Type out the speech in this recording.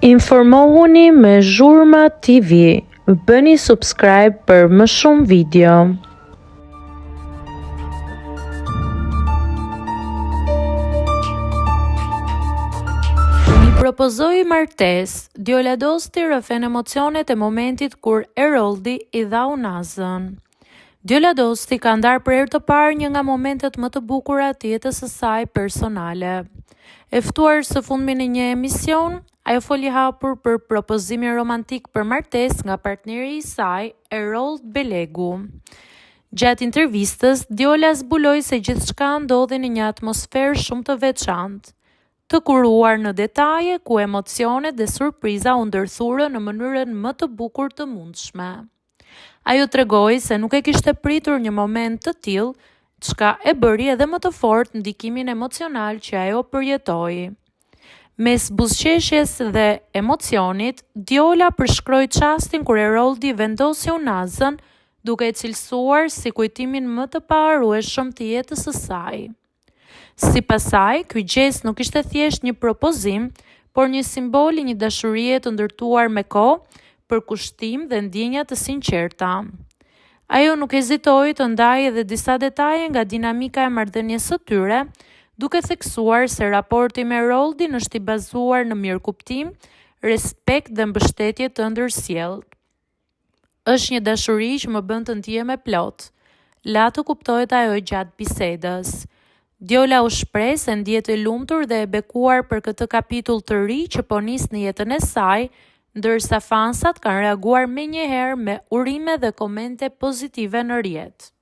Informohuni me Zhurma TV. Bëni subscribe për më shumë video. I propozoi martesë, Djola Dosti rrëfen emocionet e momentit kur Eroldi i dha unazën. Djola Dosti ka ndarë për herë të parë një nga momentet më të bukura të jetës së saj personale. E ftuar së fundmi në një emision, ajo foli hapur për propozimin romantik për martesë nga partneri i saj, Erold Belegu. Gjatë intervistës, Djola zbuloi se gjithçka ndodhi në një atmosferë shumë të veçantë, të kuruar në detaje ku emocionet dhe surpriza u ndërthurën në mënyrën më të bukur të mundshme. Ajo tregoi se nuk e kishte pritur një moment të tillë, çka e bëri edhe më të fortë ndikimin emocional që ajo përjetoi. Mes buzëqeshjes dhe emocionit, Djola përshkroi çastin kur Eroldi vendosi unazën, duke e cilësuar si kujtimin më të paharrueshëm të jetës së saj. Sipas saj, ky gjest nuk ishte thjesht një propozim, por një simbol i një dashurie të ndërtuar me kohë, për kushtim dhe ndjenja të sinqerta. Ajo nuk hezitoi të ndajë edhe disa detaje nga dinamika e marrëdhënies së tyre, duke theksuar se raporti me Eroldin është i bazuar në mirëkuptim, respekt dhe mbështetje të ndërsjellë. Është një dashuri që më bën të ndihem e plot, la të kuptohet ajo gjatë bisedës. Djola u shpreh se ndihet e lumtur dhe e bekuar për këtë kapitull të ri që po nis në jetën e saj, ndërsa fansat kanë reaguar menjëherë me urime dhe komente pozitive në rrjet.